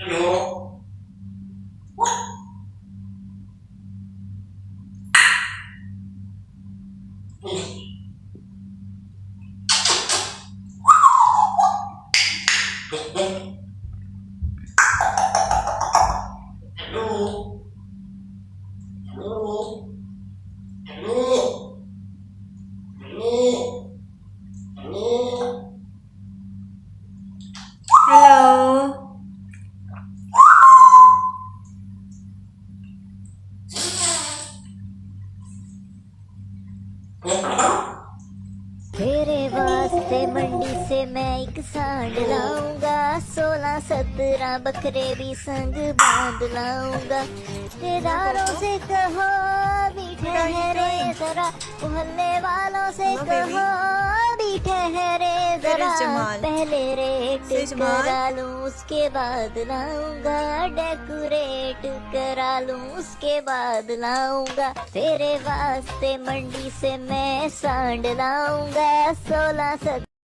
Hello. Hello. Hello. Hello. Hello. Hello. Hello. तेरे वास्ते मंडी से मैं एक सांड लाऊंगा, 16-17 बकरे भी संग बांध लाऊंगा। रिश्तेदारों से कहो अभी ठहरे जरा, मोहल्ले वालों से कहो अभी ठहरे जरा। पहले रेट करा लूं उसके बाद लाऊंगा, डेकोरेट करा लूं उसके बाद लाऊंगा। तेरे वास्ते मंडी से मैं सांड लाऊंगा, 16-17